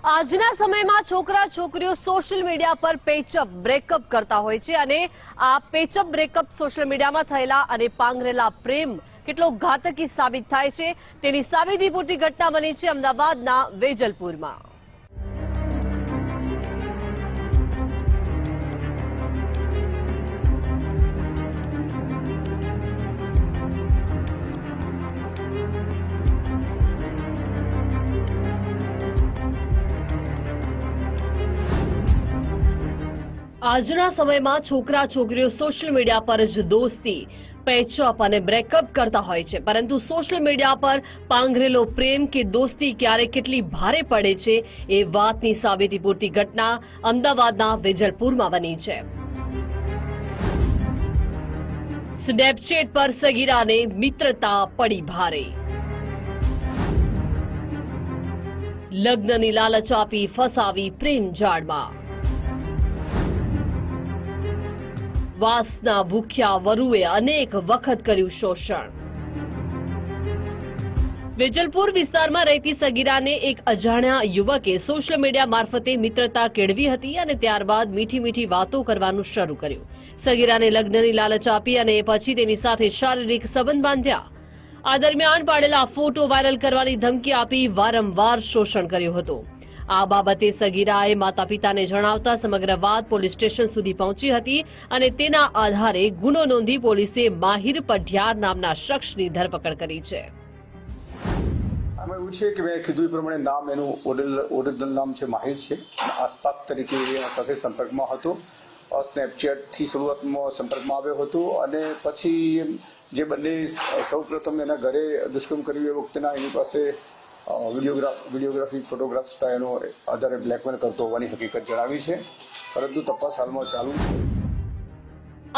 આજના સમયમાં છોકરા છોકરીઓ સોશિયલ મીડિયા પર પેચઅપ બ્રેકઅપ કરતા હોય છે અને આ પેચઅપ બ્રેકઅપ સોશિયલ મીડિયામાં થયેલા અને પાંગરેલા પ્રેમ કેટલો ઘાતકી સાબિત થાય છે તેની સાબિતી પૂરતી ઘટના બની છે અમદાવાદના વેજલપુરમાં। આજના સમયમાં છોકરા છોકરીઓ સોશિયલ મીડિયા પર જ દોસ્તી પેચઅપ અને બ્રેકઅપ કરતા હોય છે, પરંતુ સોશિયલ મીડિયા પર પાંગરેલો પ્રેમ કે દોસ્તી ક્યારે કેટલી ભારે પડે છે એ વાતની સાબિતી પૂરતી ઘટના અમદાવાદના વેજલપુરમાં બની છે। સ્નેપચેટ પર સગીરાને મિત્રતા પડી ભારે, લગ્નની લાલચ આપી ફસાવી પ્રેમ જાળમાં, વાસના ભૂખ્યા વરુએ અનેક વખત કર્યું શોષણ। વેજલપુર વિસ્તારમાં રહેતી સગીરાને એક અજાણ્યા યુવકે સોશિયલ મીડિયા મારફતે મિત્રતા કેળવી હતી અને ત્યારબાદ મીઠી મીઠી વાતો કરવાનું શરૂ કર્યું। સગીરાને લગ્નની લાલચ આપી અને પછી તેની સાથે શારીરિક સંબંધ બાંધ્યા। આ દરમિયાન પાડેલા ફોટો વાયરલ કરવાની ધમકી આપી વારંવાર શોષણ કર્યું હતું। આ બાબતે સગીરાએ માતા પિતાને જણાવતા સમગ્ર વાત પોલીસ સ્ટેશન સુધી પહોંચી હતી અને તેના આધારે ગુનો નોંધી પોલીસે માહિર પઢિયાર નામના શખ્સની ધરપકડ કરી છે। આમાં એવું છે કે મેં કીધું એ પ્રમાણે નામ એનું ઓરિજિનલ નામ છે માહિર છે। આસપાસ તરીકે સાથે સંપર્કમાં હતો, સ્નેપચેટથી શરૂઆતમાં સંપર્કમાં આવ્યો હતો અને પછી જે બંને સૌપ્રથમ એના ઘરે દુષ્કર્મ કર્યું એ વખતેના એની પાસે વિડીયોગ્રાફી ફોટોગ્રાફ્સ હતા, એનો આધારે બ્લેકમેલ કરતો હોવાની હકીકત જણાવી છે, પરંતુ તપાસ હાલમાં ચાલુ છે।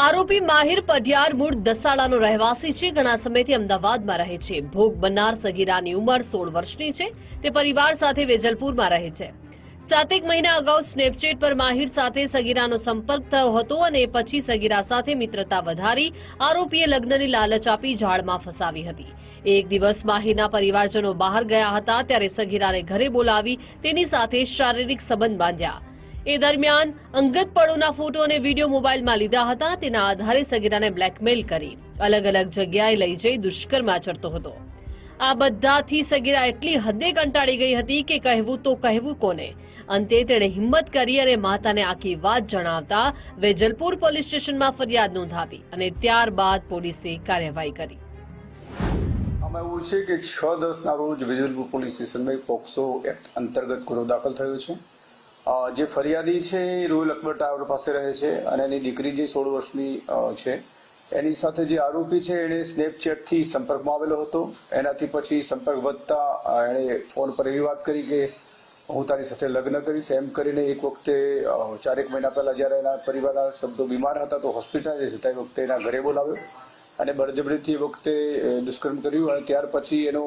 આરોપી માહિર પઢિયાર મૂળ દસાડાનો રહેવાસી છે, ઘણા સમયથી અમદાવાદમાં રહે છે। ભોગ બનનાર સગીરાની ઉંમર 16 વર્ષની છે। તે પરિવાર સાથે વેજલપુરમાં રહે છે। 7 મહિના અગાઉ સ્નેપચેટ પર માહિર સાથે સગીરાનો સંપર્ક થયો હતો અને પછી સગીરા સાથે મિત્રતા વધારી આરોપીએ લગ્નની લાલચ આપી જાળમાં ફસાવી હતી। એક દિવસ માહિરના પરિવારજનો બહાર ગયા હતા ત્યારે સગીરાને ઘરે બોલાવી તેની સાથે શારીરિક સંબંધ બાંધ્યા। એ દરમિયાન અંગત પળોના ફોટો અને વિડીયો મોબાઈલમાં લીધા હતા। તેના આધારે સગીરાને બ્લેકમેલ કરી અલગ અલગ જગ્યાએ લઈ જઈ દુષ્કર્મ આચરતો હતો। આ બધાથી સગીરા એટલી હદે કંટાળી ગઈ હતી કે કહેવું તો કહેવું કોને। અંતે તેણે હિંમત કરી અને માતાને આખી વાત જણાવતા વેજલપુર પોલીસ સ્ટેશનમાં ફરિયાદ નોંધાવી અને ત્યારબાદ પોલીસે કાર્યવાહી કરી। આમાં એવું છે કે 6/10ના રોજ વેજલપુર પોલીસ સ્ટેશનમાં પોક્સો એક્ટ અંતર્ગત ગુનો દાખલ થયો છે। જે ફરિયાદી છે એ રોયલ અકબર ટાવર પાસે રહે છે અને એની દીકરી જે 16 વર્ષની છે એની સાથે જે આરોપી છે એણે સ્નેપચેટથી સંપર્કમાં આવેલો હતો। એનાથી પછી સંપર્ક વધતા એણે ફોન પર એવી વાત કરી કે હું તારી સાથે લગ્ન કરીશ એમ કરીને એક વખતે 4 મહિના પહેલા જ્યારે એના પરિવારના સભ્યો બીમાર હતા તો હોસ્પિટલાઇઝ હતા એ વખતે એના ઘરે બોલાવ્યો અને બળજબરીથી એ વખતે દુષ્કર્મ કર્યું અને ત્યાર પછી એનો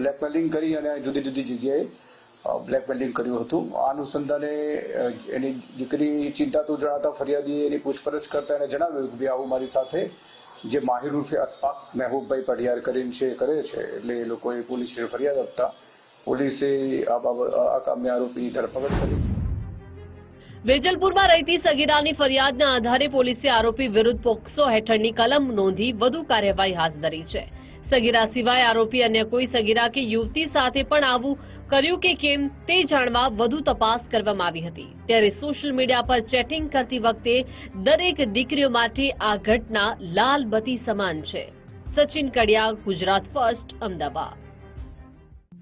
બ્લેકમેલિંગ કરી અને જુદી જુદી જગ્યાએ બ્લેકમેલિંગ કર્યું હતું। આ અનુસંધાને એની દીકરી ચિંતાતુર જણાતા ફરિયાદીએ એની પૂછપરછ કરતા એને જણાવ્યું કે ભાઈ આવું મારી સાથે જે માહિર ઉર્ફે અશફાક મહેબૂબભાઈ પઢિયાર કરીને છે કરે છે, એટલે એ લોકોએ પોલીસે ફરિયાદ આપતા પોલીસે આ કામને આરોપીની ધરપકડ કરી। વેજલપુરમાં રહેતી સગીરાની ફરિયાદના આધારે પોલીસે આરોપી વિરુદ્ધ પોક્સો હેઠળની કલમ નોંધી વધુ કાર્યવાહી હાથ ધરી છે। સગીરા સિવાય આરોપી અન્ય કોઈ સગીરા કે યુવતી સાથે પણ આવું કર્યું કે કેમ તે જાણવા વધુ તપાસ કરવામાં આવી હતી। ત્યારે સોશિયલ મીડિયા પર ચેટિંગ કરતી વખતે દરેક દીકરીઓ માટે આ ઘટના લાલ બત્તી સમાન છે। સચિન કડિયા, ગુજરાત ફર્સ્ટ, અમદાવાદ।